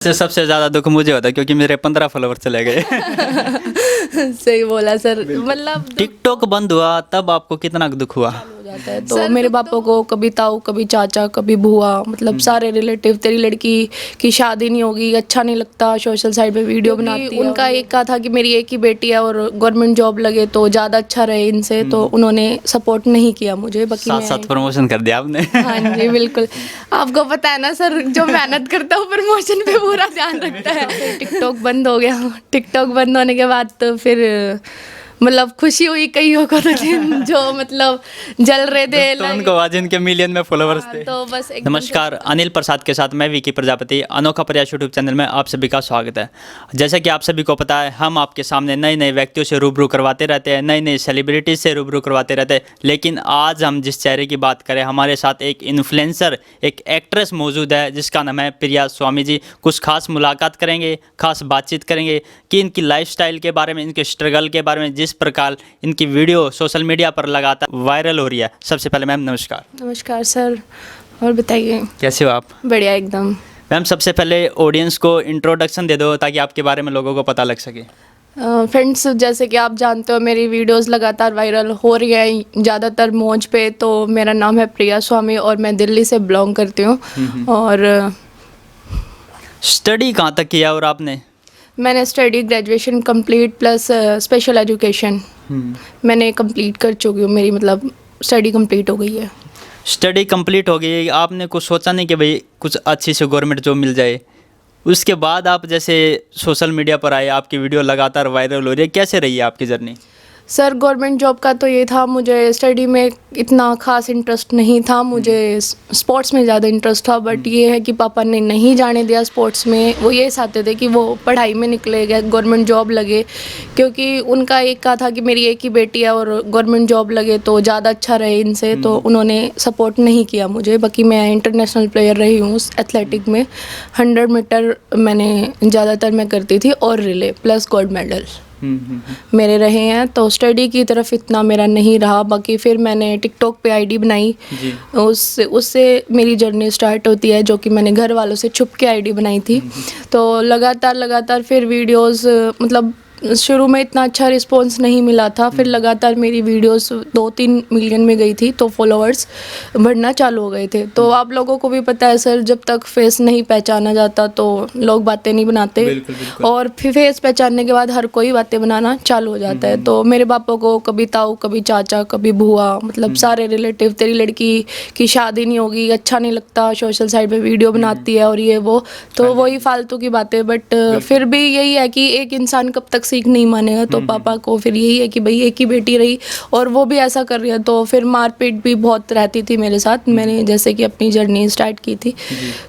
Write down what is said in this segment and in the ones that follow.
से सबसे ज़्यादा दुख मुझे होता है क्योंकि मेरे 15 फॉलोवर चले गए। सही बोला सर। मतलब टिकटॉक बंद हुआ तब आपको कितना दुख हुआ? हो जाता है तो मेरे पापा को कभी ताऊ कभी चाचा कभी बुआ मतलब सारे रिलेटिव, तेरी लड़की की शादी नहीं होगी, अच्छा नहीं लगता, सोशल साइड पे वीडियो बनाती है। उनका एक का था कि मेरी एक ही बेटी है और गवर्नमेंट जॉब लगे तो ज़्यादा अच्छा रहे इनसे, तो उन्होंने सपोर्ट नहीं किया मुझे। बाकी साथ साथ प्रमोशन कर दिया आपने। हाँ जी बिल्कुल, आपको पता है ना सर, जो मेहनत करता है प्रमोशन पे पूरा ध्यान रखता है। टिकटॉक बंद हो गया, टिकटॉक बंद होने के बाद तो फिर मतलब खुशी हुई कईयों को, तो जो मतलब जल रहे थे तो उनको आज इनके मिलियन में फॉलोवर्स थे। तो बस एकदम नमस्कार, अनिल प्रसाद के साथ मैं विकी प्रजापति, अनोखा प्रयास यूट्यूब चैनल में आप सभी का स्वागत है। जैसा कि आप सभी को पता है, हम आपके सामने नए नए व्यक्तियों से रूबरू करवाते रहते हैं, नई नई सेलिब्रिटीज से रूबरू करवाते रहते हैं। लेकिन आज हम जिस चेहरे की बात करें, हमारे साथ एक इन्फ्लुएंसर, एक एक्ट्रेस मौजूद है जिसका नाम है प्रिया स्वामी जी। कुछ खास मुलाकात करेंगे, खास बातचीत करेंगे कि इनकी लाइफस्टाइल के बारे में, इनके स्ट्रगल के बारे में, जिस प्रकार इनकी वीडियो सोशल मीडिया पर लगातार वायरल हो रही है। सबसे पहले मैम नमस्कार। नमस्कार सर, और बताइए कैसे हो आप? बढ़िया एकदम। मैम सबसे पहले ऑडियंस को इंट्रोडक्शन दे दो ताकि आपके बारे में लोगों को पता लग सके। फ्रेंड्स, जैसे कि आप जानते हो मेरी वीडियोस लगातार वायरल हो रही हैं, ज़्यादातर मौज पे। तो मेरा नाम है प्रिया स्वामी और मैं दिल्ली से बिलोंग करती हूँ। और स्टडी कहाँ तक किया और आपने? मैंने study graduation complete plus special education मैंने कंप्लीट कर चुकी हूँ। मेरी मतलब स्टडी कंप्लीट हो गई है। स्टडी कंप्लीट हो गई, आपने कुछ सोचा नहीं कि भाई कुछ अच्छी से गवर्नमेंट जॉब मिल जाए? उसके बाद आप जैसे सोशल मीडिया पर आए, आपकी वीडियो लगातार वायरल हो रही है, कैसे रही है आपकी जर्नी? सर गवर्नमेंट जॉब का तो ये था, मुझे स्टडी में इतना खास इंटरेस्ट नहीं था, मुझे स्पोर्ट्स में ज़्यादा इंटरेस्ट था। बट ये है कि पापा ने नहीं जाने दिया स्पोर्ट्स में। वो ये चाहते थे कि वो पढ़ाई में निकले, गवर्नमेंट जॉब लगे, क्योंकि उनका एक का था कि मेरी एक ही बेटी है और गवर्नमेंट जॉब लगे तो ज़्यादा अच्छा रहे इनसे, तो उन्होंने सपोर्ट नहीं किया मुझे। बाकी मैं इंटरनेशनल प्लेयर रही हूँ एथलेटिक में। 100 मीटर मैंने ज़्यादातर मैं करती थी और रिले प्लस गोल्ड मेडल मेरे रहे हैं। तो स्टडी की तरफ इतना मेरा नहीं रहा। बाकी फिर मैंने टिकटॉक पे आईडी बनाई, उससे मेरी जर्नी स्टार्ट होती है, जो कि मैंने घर वालों से छुप के आईडी बनाई थी। तो लगातार फिर वीडियोस मतलब शुरू में इतना अच्छा रिस्पांस नहीं मिला था। फिर लगातार मेरी वीडियोस 2-3 मिलियन में गई थी, तो फॉलोअर्स बढ़ना चालू हो गए थे। तो आप लोगों को भी पता है सर, जब तक फेस नहीं पहचाना जाता तो लोग बातें नहीं बनाते। बिल्कुल, बिल्कुल। और फिर फेस पहचानने के बाद हर कोई बातें बनाना चालू हो जाता है। तो मेरे पापा को कभी ताऊ कभी चाचा कभी बुआ मतलब सारे रिलेटिव, तेरी लड़की की शादी नहीं होगी, अच्छा नहीं लगता, सोशल साइड पे वीडियो बनाती है और ये वो, तो वही फालतू की बातें। बट फिर भी यही है कि एक इंसान कब तक सीख नहीं मानेगा। तो पापा को फिर यही है कि भाई एक ही बेटी रही और वो भी ऐसा कर रही है, तो फिर मारपीट भी बहुत रहती थी मेरे साथ। मैंने जैसे कि अपनी जर्नी स्टार्ट की थी,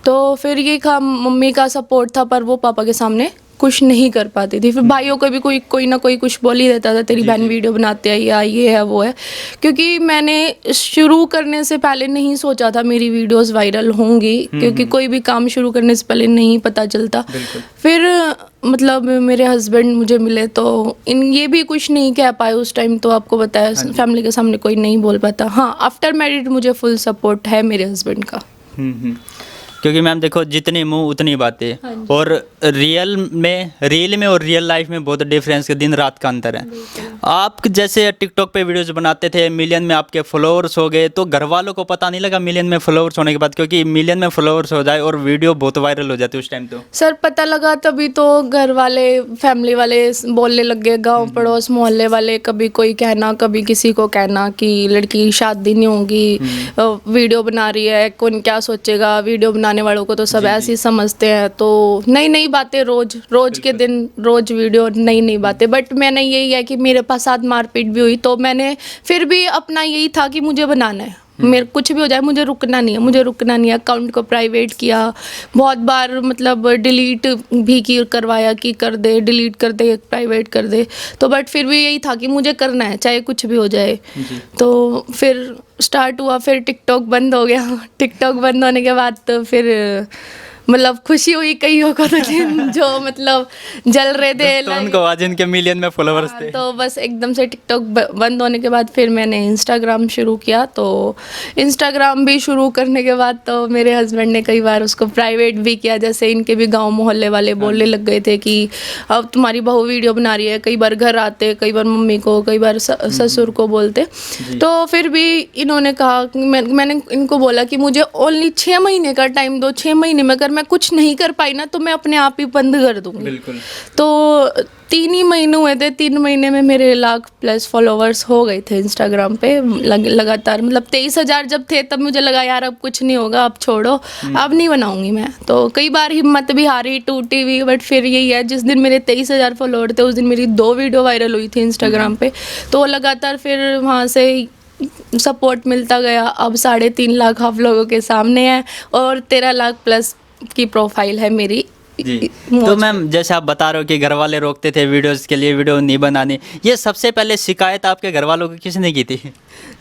तो फिर ये था मम्मी का सपोर्ट था, पर वो पापा के सामने कुछ नहीं कर पाती थी। फिर भाइयों को भी कोई ना कोई कुछ बोल ही देता था, तेरी बहन वीडियो बनाते हैं या ये है वो है, क्योंकि मैंने शुरू करने से पहले नहीं सोचा था मेरी वीडियोस वायरल होंगी, क्योंकि कोई भी काम शुरू करने से पहले नहीं पता चलता। फिर मतलब मेरे हस्बैंड मुझे मिले तो ये भी कुछ नहीं कह पाए उस टाइम। तो आपको बताया फैमिली के सामने कोई नहीं बोल पाता। हाँ, आफ्टर मैरिड मुझे फुल सपोर्ट है मेरे हस्बैंड का। क्योंकि मैम देखो, जितनी मुंह उतनी बातें, और रील में और रियल लाइफ में बहुत डिफरेंस है, दिन रात का अंतर है। आप जैसे टिकटॉक पे वीडियोस बनाते थे, मिलियन में आपके फॉलोअर्स हो गए, तो घर वालों को पता नहीं लगा मिलियन में फॉलोअर्स होने के बाद? क्योंकि मिलियन में फॉलोअर्स हो जाए और वीडियो बहुत वायरल हो जाती है उस टाइम। तो सर पता लगा तभी तो घर वाले, फैमिली वाले बोलने लग गए, गाँव पड़ोस मोहल्ले वाले, कभी कोई कहना कभी किसी को कहना कि लड़की की शादी नहीं होगी, वीडियो बना रही है, कौन क्या सोचेगा, वीडियो बनाने वालों को तो सब ऐसे ही समझते हैं। तो नई नई बातें रोज के दिन, रोज वीडियो, नई बातें। बट मैंने यही है कि मेरे पास साथ मारपीट भी हुई, तो मैंने फिर भी अपना यही था कि मुझे बनाना है, मेरे कुछ भी हो जाए मुझे रुकना नहीं है। अकाउंट को प्राइवेट किया बहुत बार, मतलब डिलीट भी करवाया कि कर दे, डिलीट कर दे, प्राइवेट कर दे। तो बट फिर भी यही था कि मुझे करना है चाहे कुछ भी हो जाए। तो फिर स्टार्ट हुआ, फिर टिकटॉक बंद हो गया। टिकटॉक बंद होने के बाद तो फिर मतलब खुशी हुई कईयों को, तो जो मतलब जल रहे थे तो उनको आज जिनके मिलियन में फॉलोवर्स थे। तो बस एकदम से टिकटॉक बंद होने के बाद फिर मैंने इंस्टाग्राम शुरू किया। तो इंस्टाग्राम भी शुरू करने के बाद तो मेरे हस्बैंड ने कई बार उसको प्राइवेट भी किया, जैसे इनके भी गांव मोहल्ले वाले बोलने लग गए थे कि अब तुम्हारी बहू वीडियो बना रही है। कई बार घर आते, कई बार मम्मी को, कई बार ससुर को बोलते। तो फिर भी इन्होंने कहा, मैंने इनको बोला कि मुझे ओनली 6 महीने का टाइम दो, 6 महीने में अगर मैं कुछ नहीं कर पाई ना तो मैं अपने आप ही बंद कर दूंगी। बिल्कुल। तो 3 ही महीने हुए थे, 3 महीने में मेरे लाख+ फॉलोवर्स हो गए थे इंस्टाग्राम पे लगातार। मतलब 23,000 जब थे तब मुझे लगा यार अब कुछ नहीं होगा, अब छोड़ो, अब नहीं बनाऊंगी मैं। तो कई बार हिम्मत भी हारी, टूटी भी, बट फिर यही है, जिस दिन मेरे 23,000 फॉलोवर थे उस दिन मेरी 2 वीडियो वायरल हुई थी इंस्टाग्राम पे। तो लगातार फिर वहाँ से सपोर्ट मिलता गया। अब 3.5 लाख आप लोगों के सामने है और 13 लाख+ की प्रोफाइल है मेरी। जी। तो मैम जैसे आप बता रहे हो कि घर वाले रोकते थे वीडियोस के लिए, वीडियो नहीं बनानी, ये सबसे पहले शिकायत आपके घर वालों को किसने की थी?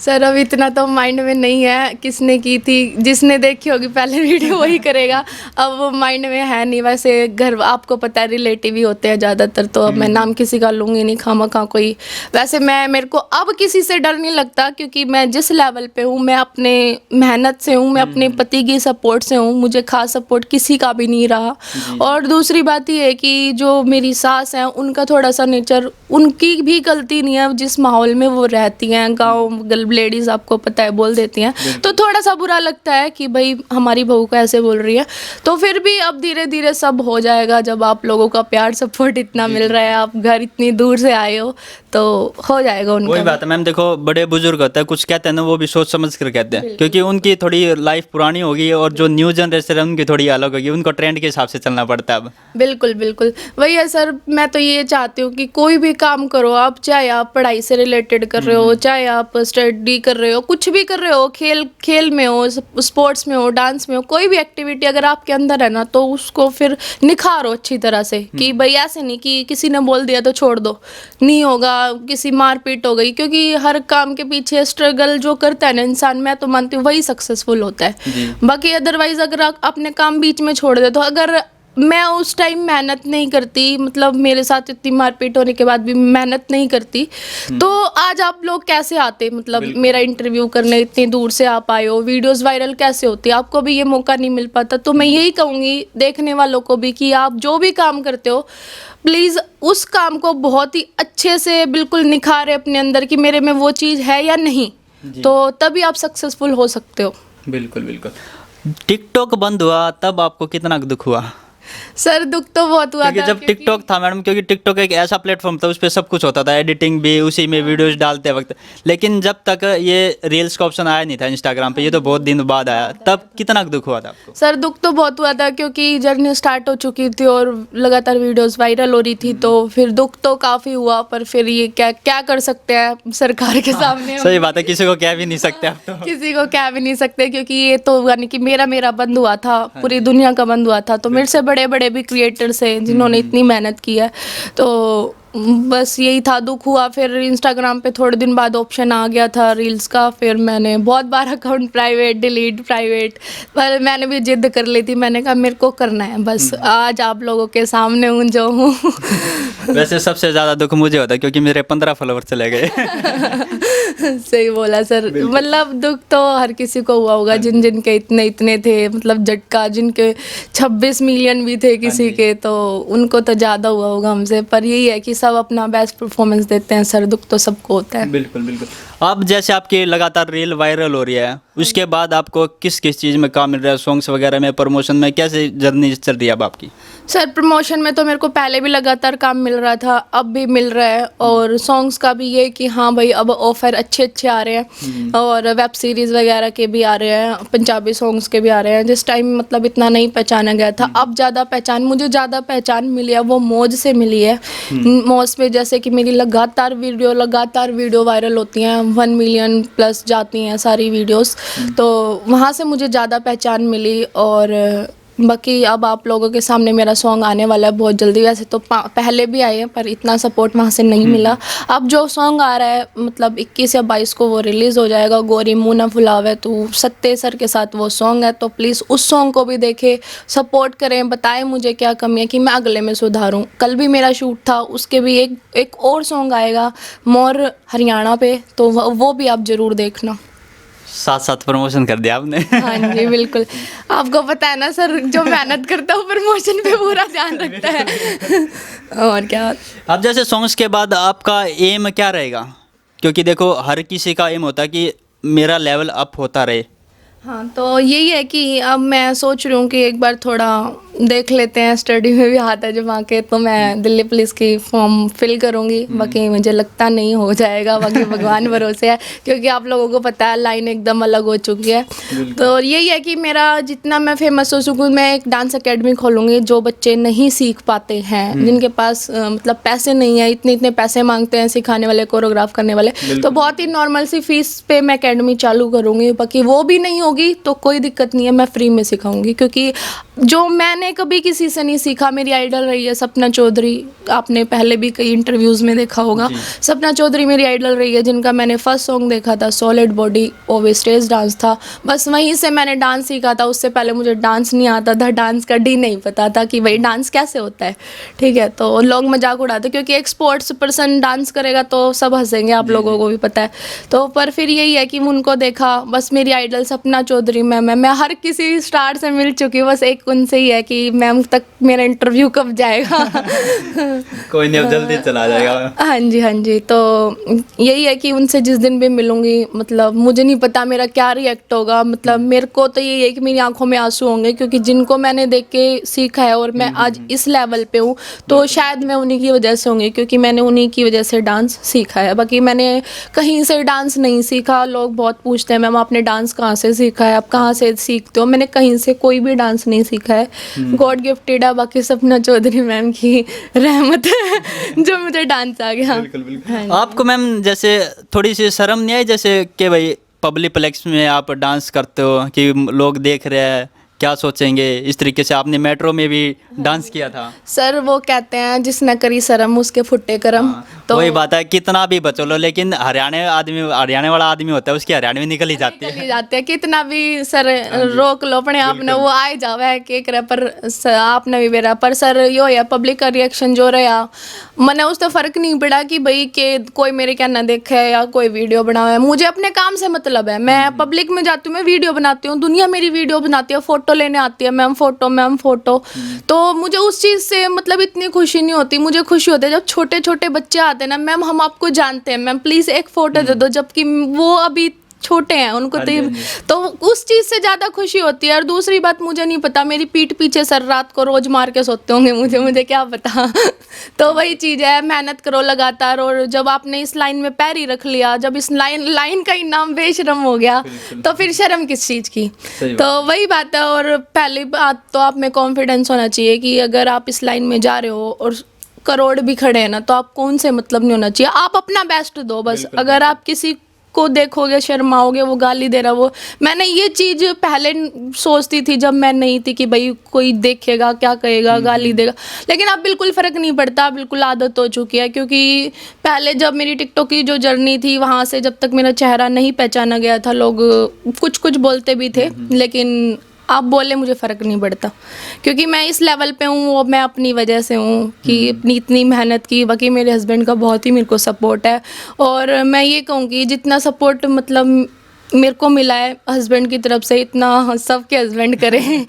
सर अब इतना तो माइंड में नहीं है किसने की थी, जिसने देखी होगी पहले वीडियो वही करेगा। अब वो माइंड में है नहीं। वैसे घर आपको पता है रिलेटिव ही होते हैं ज़्यादातर, तो अब मैं नाम किसी का लूँगी नहीं खामखा कोई। वैसे मेरे को अब किसी से डर नहीं लगता, क्योंकि मैं जिस लेवल पे हूँ, मैं अपने मेहनत से हूँ, मैं अपने पति की सपोर्ट से हूँ, मुझे खास सपोर्ट किसी का भी नहीं रहा। और दूसरी बात ये है कि जो मेरी सास हैं उनका थोड़ा सा नेचर, उनकी भी गलती नहीं है, जिस माहौल में वो रहती हैं, गाँव लेडीज आपको पता है बोल देती हैं, तो थोड़ा सा बुरा लगता है कि भाई हमारी बहू को ऐसे बोल रही है। तो फिर भी अब धीरे धीरे सब हो जाएगा, जब आप लोगों का प्यार सपोर्ट इतना मिल रहा है, आप घर इतनी दूर से आए हो, तो हो जाएगा उनका। वही बात है मैम, देखो बड़े बुजुर्ग होते हैं, कुछ कहते हैं ना वो भी सोच समझ कर कहते हैं, क्योंकि उनकी थोड़ी लाइफ पुरानी होगी और जो न्यू जनरेशन है उनकी थोड़ी अलग होगी, उनको ट्रेंड के हिसाब से चलना पड़ता है अब। बिल्कुल बिल्कुल वही है सर। मैं तो ये चाहती हूँ कि कोई भी काम करो आप, चाहे आप पढ़ाई से रिलेटेड कर रहे हो, चाहे आप स्टडी कर रहे हो, कुछ भी कर रहे हो, खेल में हो, स्पोर्ट्स में हो, डांस में हो, कोई भी एक्टिविटी अगर आपके अंदर है ना, तो उसको फिर निखारो अच्छी तरह से। कि भाई ऐसे नहीं कि किसी ने बोल दिया तो छोड़ दो, नहीं होगा, किसी मारपीट हो गई, क्योंकि हर काम के पीछे स्ट्रगल जो करता है ना इंसान, मैं तो मानती हूँ वही सक्सेसफुल होता है। बाकी अदरवाइज अगर आप अपने काम बीच में छोड़ दे, तो अगर मैं उस टाइम मेहनत नहीं करती, मतलब मेरे साथ इतनी मारपीट होने के बाद भी मेहनत नहीं करती, तो आज आप लोग कैसे आते, मतलब मेरा इंटरव्यू करने इतनी दूर से आप आए हो, वीडियोस वायरल कैसे होती, आपको भी ये मौका नहीं मिल पाता। तो मैं यही कहूँगी देखने वालों को भी कि आप जो भी काम करते हो, प्लीज़ उस काम को बहुत ही अच्छे से बिल्कुल निखारे अपने अंदर कि मेरे में वो चीज़ है या नहीं, तो तभी आप सक्सेसफुल हो सकते हो। बिल्कुल बिल्कुल। टिकटॉक बंद हुआ तब आपको कितना दुख हुआ? सर दुख तो बहुत हुआ क्योंकि था, जब टिकटॉक था मैडम, क्योंकि टिकटॉक एक ऐसा प्लेटफॉर्म था, उस पर सब कुछ होता था, एडिटिंग भी उसी में, वीडियोस डालते वक्त। लेकिन जब तक ये रील्स का ऑप्शन आया नहीं था इंस्टाग्राम पे, ये तो बहुत दिन बाद आया, तब कितना दुख हुआ था आपको? सर दुख तो बहुत हुआ था, क्योंकि जर्नी स्टार्ट हो चुकी थी और लगातार वीडियोस वायरल हो रही थी, तो फिर दुख तो काफ़ी हुआ। पर फिर ये क्या कर सकते हैं सरकार के सामने। सही बात है, किसी को कह भी नहीं सकते आप तो। किसी को कह भी नहीं सकते, क्योंकि ये तो यानी कि मेरा बंद हुआ था, पूरी दुनिया का बंद हुआ था। तो मेरे से बड़े बड़े भी क्रिएटर्स हैं जिन्होंने इतनी मेहनत की है, तो बस यही था, दुख हुआ। फिर इंस्टाग्राम पे थोड़े दिन बाद ऑप्शन आ गया था रील्स का, फिर मैंने बहुत बार अकाउंट डिलीट प्राइवेट, पर मैंने भी जिद कर ली थी, मैंने कहा मेरे को करना है, बस आज आप लोगों के सामने हूँ जो हूँ। वैसे सबसे ज़्यादा दुख मुझे होता है, क्योंकि मेरे 15 फॉलोवर चले गए। सही बोला सर। मतलब दुख तो हर किसी को हुआ होगा, जिनके इतने थे, मतलब झटका, जिनके 26 मिलियन भी थे किसी के, तो उनको तो ज़्यादा हुआ होगा हमसे। पर यही है कि सब अपना बेस्ट परफॉर्मेंस देते हैं सर, दुख तो सबको होता है। बिल्कुल बिल्कुल। अब जैसे आपकी लगातार रील वायरल हो रही है, उसके बाद आपको किस किस चीज़ में काम मिल रहा है? सॉन्ग्स वगैरह में, प्रमोशन में, कैसे जर्नी चल रही है अब आपकी? सर प्रमोशन में तो मेरे को पहले भी लगातार काम मिल रहा था, अब भी मिल रहा है। और सॉन्ग्स का भी ये कि हाँ भाई अब ऑफर अच्छे आ रहे हैं, और वेब सीरीज़ वगैरह के भी आ रहे हैं, पंजाबी सॉन्ग्स के भी आ रहे हैं। जिस टाइम मतलब इतना नहीं पहचाना गया था, अब मुझे ज़्यादा पहचान मिली है, वो मौज से मिली है। मौज पे जैसे कि मेरी लगातार वीडियो वायरल होती हैं, 1 मिलियन प्लस जाती हैं सारी वीडियोस, तो वहाँ से मुझे ज़्यादा पहचान मिली। और बाकी अब आप लोगों के सामने मेरा सॉन्ग आने वाला है बहुत जल्दी। वैसे तो पहले भी आए हैं पर इतना सपोर्ट वहाँ से नहीं मिला। अब जो सॉन्ग आ रहा है मतलब 21 या 22 को वो रिलीज़ हो जाएगा, गोरी मुँह ना फुलावे तू, सत्ते सर के साथ वो सॉन्ग है। तो प्लीज़ उस सॉन्ग को भी देखें, सपोर्ट करें, बताएं मुझे क्या कमी है कि मैं अगले में सुधारूं। कल भी मेरा शूट था, उसके भी एक और सॉन्ग आएगा मोर हरियाणा पे, तो वो भी आप ज़रूर देखना। साथ साथ प्रमोशन कर दिया आपने। हाँ जी बिल्कुल, आपको पता है ना सर, जो मेहनत करता है वो प्रमोशन पे पूरा ध्यान रखता है। और क्या। अब जैसे सॉन्ग्स के बाद आपका एम क्या रहेगा? क्योंकि देखो हर किसी का एम होता है कि मेरा लेवल अप होता रहे। हाँ, तो यही है कि अब मैं सोच रही हूँ कि एक बार थोड़ा देख लेते हैं, स्टडी में भी हाथ है जमा के, तो मैं दिल्ली पुलिस की फॉर्म फिल करूँगी। बाकी मुझे लगता नहीं हो जाएगा, बाकी भगवान भरोसे है, क्योंकि आप लोगों को पता है लाइन एकदम अलग हो चुकी है। तो यही है कि मेरा जितना मैं फेमस हो सकूँ, मैं एक डांस अकेडमी खोलूँगी। जो बच्चे नहीं सीख पाते हैं, जिनके पास मतलब पैसे नहीं है, इतने पैसे मांगते हैं सिखाने वाले, कोरियोग्राफ करने वाले, तो बहुत ही नॉर्मल सी फीस पे मैं अकेडमी चालू करूँगी। बाकी वो भी नहीं होगी तो कोई दिक्कत नहीं है, मैं फ्री में सिखाऊंगी। क्योंकि जो मैंने कभी किसी से नहीं सीखा, मेरी आइडल रही है सपना चौधरी। आपने पहले भी कई इंटरव्यूज़ में देखा होगा, सपना चौधरी मेरी आइडल रही है, जिनका मैंने फर्स्ट सॉन्ग देखा था सॉलिड बॉडी, वो भी स्टेज डांस था। बस वहीं से मैंने डांस सीखा था। उससे पहले मुझे डांस नहीं आता था, डांस का डी नहीं पता था कि भाई डांस कैसे होता है। ठीक है, तो लोग मजाक उड़ाते, क्योंकि एक स्पोर्ट्स पर्सन डांस करेगा तो सब हंसेंगे, आप लोगों को भी पता है। तो पर फिर यही है कि उनको देखा, बस मेरी आइडल सपना चौधरी मैम है। मैं हर किसी स्टार से मिल चुकी हूँ, बस एक उनसे ही है कि मैम तक मेरा इंटरव्यू कब जाएगा। कोई नहीं, अब जल्दी चला जाएगा। हाँ जी हाँ जी, तो यही है कि उनसे जिस दिन भी मिलूंगी, मतलब मुझे नहीं पता मेरा क्या रिएक्ट होगा। मतलब मेरे को तो यही है कि मेरी आंखों में आंसू होंगे, क्योंकि जिनको मैंने देख के सीखा है और मैं आज इस लेवल पे हूँ, तो शायद मैं उन्हीं की वजह से होंगी, क्योंकि मैंने उन्हीं की वजह से डांस सीखा है। बाकी मैंने कहीं से डांस नहीं सीखा। लोग बहुत पूछते हैं मैम आपने डांस कहाँ से सीखा है, आप कहाँ से सीखते हो? मैंने कहीं से कोई भी डांस नहीं सीखा है, गॉड गिफ्टेड है। बाकी सपना चौधरी मैम की रहमत है जो मुझे डांस आ गया। बिल्कुल बिल्कुल। आपको मैम जैसे थोड़ी सी शर्म नहीं आई, जैसे कि भाई पब्लिक प्लेस में आप डांस करते हो कि लोग देख रहे हैं, क्या सोचेंगे? इस तरीके से आपने मेट्रो में भी डांस किया था। सर वो कहते हैं जिस न करी शर्म उसके फुट्टे करम। तो वही बात है, कितना भी बचो लो, लेकिन हरियाणा वाला आदमी होता है, उसकी हरियाणवी निकल ही जाती है। निकल ही जाते हैं, कितना भी सर रोक लो अपने आप ने, वो आए जावे के करे, पर आपने भी बेरा। पर सर यो है पब्लिक का रिएक्शन जो रहा, मने उससे फर्क नहीं पड़ा कि भाई के कोई मेरे क्या ना देखे या कोई वीडियो बनावे। मुझे अपने काम से मतलब है, मैं पब्लिक में जाती हूँ, मैं वीडियो बनाती हूँ, दुनिया मेरी वीडियो बनाती है, फोटो लेने आती है मैम फोटो। तो मुझे उस चीज़ से मतलब इतनी खुशी नहीं होती। मुझे खुशी होती है जब छोटे छोटे बच्चे आते हैं ना, मैम हम आपको जानते हैं मैम प्लीज़ एक फ़ोटो दे दो, जबकि वो अभी छोटे हैं, उनको तो उस चीज़ से ज़्यादा खुशी होती है। और दूसरी बात, मुझे नहीं पता, मेरी पीठ पीछे सर रात को रोज़ मार के सोते होंगे, मुझे क्या पता। तो वही चीज़ है, मेहनत करो लगातार, और जब आपने इस लाइन में पैर ही रख लिया, जब इस लाइन का ही नाम बेशरम हो गया, तो फिर शर्म किस चीज़ की? तो वही बात है। और पहली बात तो आप में कॉन्फिडेंस होना चाहिए कि अगर आप इस लाइन में जा रहे हो और करोड़ भी खड़े हैं ना, तो आपको उनसे मतलब नहीं होना चाहिए। आप अपना बेस्ट दो बस। अगर आप किसी को देखोगे, शर्माओगे, वो गाली दे रहा, वो मैंने ये चीज़ पहले सोचती थी जब मैं नहीं थी कि भाई कोई देखेगा क्या कहेगा, गाली देगा। लेकिन अब बिल्कुल फ़र्क नहीं पड़ता, बिल्कुल आदत हो चुकी है। क्योंकि पहले जब मेरी टिकटॉक की जो जर्नी थी, वहाँ से जब तक मेरा चेहरा नहीं पहचाना गया था, लोग कुछ बोलते भी थे, लेकिन आप बोले मुझे फ़र्क नहीं पड़ता, क्योंकि मैं इस लेवल पे हूँ वो मैं अपनी वजह से हूँ कि अपनी इतनी मेहनत की। बाकी मेरे हस्बैंड का बहुत ही मेरे को सपोर्ट है, और मैं ये कहूँगी जितना सपोर्ट मतलब मेरे को मिला है हस्बैंड की तरफ से, इतना सबके हस्बैंड करें।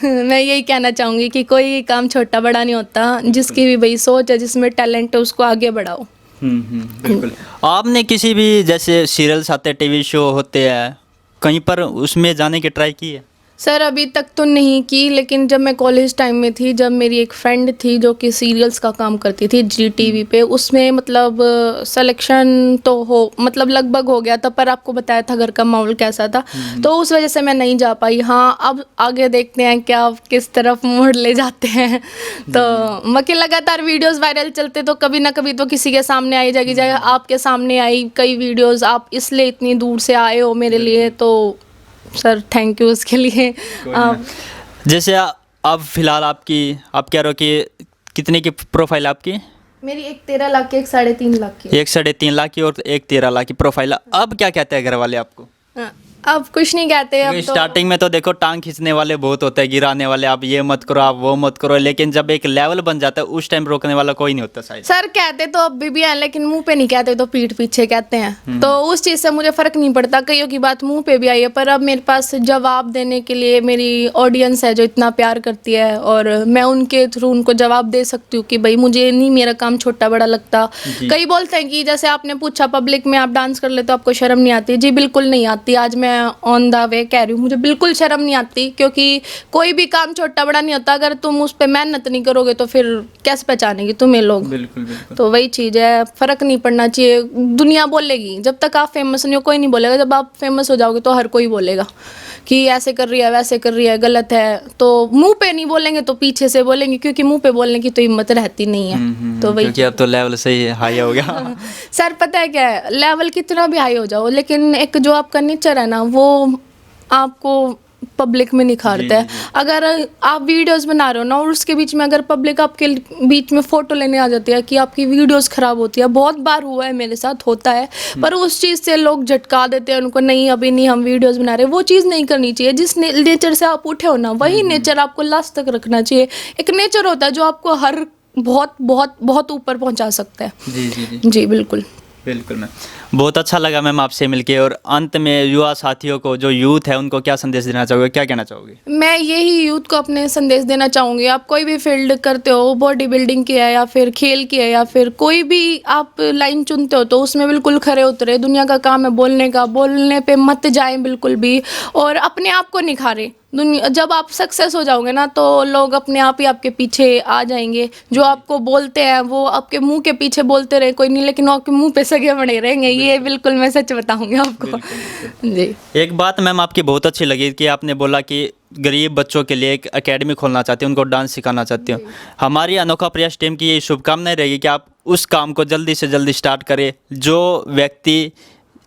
मैं यही कहना चाहूँगी कि कोई काम छोटा बड़ा नहीं होता, जिसकी भी भाई सोच है, जिसमें टैलेंट है, उसको आगे बढ़ाओ। बिल्कुल। आपने किसी भी जैसे सीरियल्स आते, टीवी शो होते हैं, कहीं पर उसमें जाने की ट्राई की है? सर अभी तक तो नहीं की, लेकिन जब मैं कॉलेज टाइम में थी, जब मेरी एक फ्रेंड थी जो कि सीरियल्स का काम करती थी GTV पे, उसमें मतलब सिलेक्शन तो मतलब लगभग हो गया था, पर आपको बताया था घर का माहौल कैसा था, तो उस वजह से मैं नहीं जा पाई। हाँ, अब आगे देखते हैं क्या किस तरफ मोड़ ले जाते हैं। तो बाकी लगातार वीडियोज़ वायरल चलते, तो कभी ना कभी तो किसी के सामने आई जाएगी। आपके सामने आई कई वीडियोज़, आप इसलिए इतनी दूर से आए हो मेरे लिए, तो सर थैंक यू उसके लिए। जैसे अब फिलहाल आप कह रहे हो कि कितने की प्रोफाइल है आपकी? मेरी एक 13 लाख की, एक 3.5 लाख की। एक 3.5 लाख की और एक 13 लाख की प्रोफाइल है। अब क्या कहते हैं घर वाले आपको? हाँ, अब कुछ नहीं कहते। अब क्योंकि तो स्टार्टिंग में तो देखो टांग खींचने वाले बहुत होते हैं, गिराने वाले, आप ये मत करो, आप वो मत करो, लेकिन जब एक लेवल बन जाता है उस टाइम रोकने वाला कोई नहीं होता शायद। सर कहते तो अभी भी हैं, लेकिन मुंह पे नहीं कहते, तो पीठ पीछे कहते हैं। तो उस चीज़ से मुझे फ़र्क नहीं पड़ता, कईयों की बात मुंह पे भी आई है, पर अब मेरे पास जवाब देने के लिए मेरी ऑडियंस है जो इतना प्यार करती है, और मैं उनके थ्रू उनको जवाब दे सकती हूँ कि भाई मुझे नहीं मेरा काम छोटा बड़ा लगता। कई बोलते हैं कि जैसे आपने पूछा पब्लिक में आप डांस कर लेते हो, आपको शर्म नहीं आती? जी बिल्कुल नहीं आती। आज मैं ऑन द वे कह रही हूँ, मुझे बिल्कुल शर्म नहीं आती, क्योंकि कोई भी काम छोटा बड़ा नहीं होता। अगर तुम उस पर मेहनत नहीं करोगे तो फिर कैसे पहचानेंगे तुम्हें लोग? बिल्कुल बिल्कुल। तो वही चीज़ है, फ़र्क नहीं पड़ना चाहिए। दुनिया बोलेगी, जब तक आप फेमस नहीं हो कोई नहीं बोलेगा। जब आप फेमस हो जाओगे तो हर कोई बोलेगा कि ऐसे कर रही है, वैसे कर रही है, गलत है। तो मुंह पे नहीं बोलेंगे तो पीछे से बोलेंगे, क्योंकि मुंह पे बोलने की तो हिम्मत रहती नहीं है। तो वही क्योंकि अब तो लेवल सही हाई हो गया। सर पता है क्या है, लेवल कितना भी हाई हो जाओ, लेकिन एक जो आपका नेचर है ना, वो आपको पब्लिक में निखारता है। अगर आप वीडियोस बना रहे हो ना, और उसके बीच में अगर पब्लिक आपके बीच में फ़ोटो लेने आ जाती है कि आपकी वीडियोस ख़राब होती है, बहुत बार हुआ है, मेरे साथ होता है, पर उस चीज़ से लोग झटका देते हैं उनको, नहीं अभी नहीं, हम वीडियोस बना रहे हैं। वो चीज़ नहीं करनी चाहिए। जिस नेचर से आप उठे हो ना, वही नेचर आपको लास्ट तक रखना चाहिए। एक नेचर होता है जो आपको हर बहुत बहुत बहुत ऊपर पहुंचा सकता है। जी जी जी जी बिल्कुल। बिल्कुल मैम, बहुत अच्छा लगा मैम आपसे मिलके। और अंत में युवा साथियों को, जो यूथ है, उनको क्या संदेश देना चाहोगे, क्या कहना चाहोगे? मैं यही यूथ को अपने संदेश देना चाहूँगी। आप कोई भी फील्ड करते हो, बॉडी बिल्डिंग की है या फिर खेल की है या फिर कोई भी आप लाइन चुनते हो, तो उसमें बिल्कुल खरे उतरे। दुनिया का काम है बोलने का, बोलने पे मत जाएं बिल्कुल भी, और अपने आप को निखारें। दुनिया जब आप सक्सेस हो जाओगे ना, तो लोग अपने आप ही आपके पीछे आ जाएंगे। जो आपको बोलते हैं वो आपके मुंह के पीछे बोलते रहे कोई नहीं, लेकिन वो आपके मुंह पे सगे बने रहेंगे। ये बिल्कुल मैं सच बताऊंगी आपको। जी। एक बात मैम आपकी बहुत अच्छी लगी कि आपने बोला कि गरीब बच्चों के लिए एक एकेडमी खोलना चाहते हैं, उनको डांस सिखाना चाहते हो। हमारी अनोखा प्रयास टीम की ये शुभकामनाएं रहेगी कि आप उस काम को जल्दी से जल्दी स्टार्ट करें, जो व्यक्ति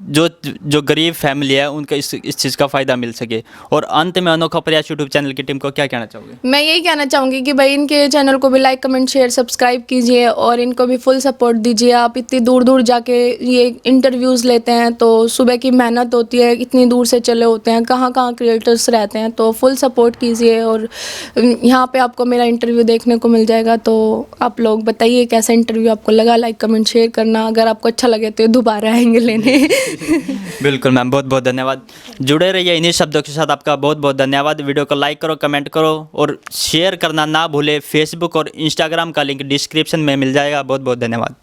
जो गरीब फैमिली है उनका इस चीज़ का फ़ायदा मिल सके। और अंत में अनोखा प्रयास यूट्यूब चैनल की टीम को क्या कहना चाहोगे? मैं यही कहना चाहूँगी कि भाई इनके चैनल को भी लाइक कमेंट शेयर सब्सक्राइब कीजिए, और इनको भी फुल सपोर्ट दीजिए। आप इतनी दूर दूर जाके ये इंटरव्यूज़ लेते हैं, तो सुबह की मेहनत होती है, इतनी दूर से चले होते हैं, कहाँ कहाँ क्रिएटर्स रहते हैं, तो फुल सपोर्ट कीजिए। और यहाँ पे आपको मेरा इंटरव्यू देखने को मिल जाएगा, तो आप लोग बताइए कैसा इंटरव्यू आपको लगा। लाइक कमेंट शेयर करना, अगर आपको अच्छा लगे तो दोबारा आएंगे लेने। बिल्कुल मैम, बहुत बहुत धन्यवाद। जुड़े रहिए इन्हीं शब्दों के साथ। आपका बहुत बहुत धन्यवाद। वीडियो को लाइक करो, कमेंट करो और शेयर करना ना भूले। फेसबुक और इंस्टाग्राम का लिंक डिस्क्रिप्शन में मिल जाएगा। बहुत बहुत धन्यवाद।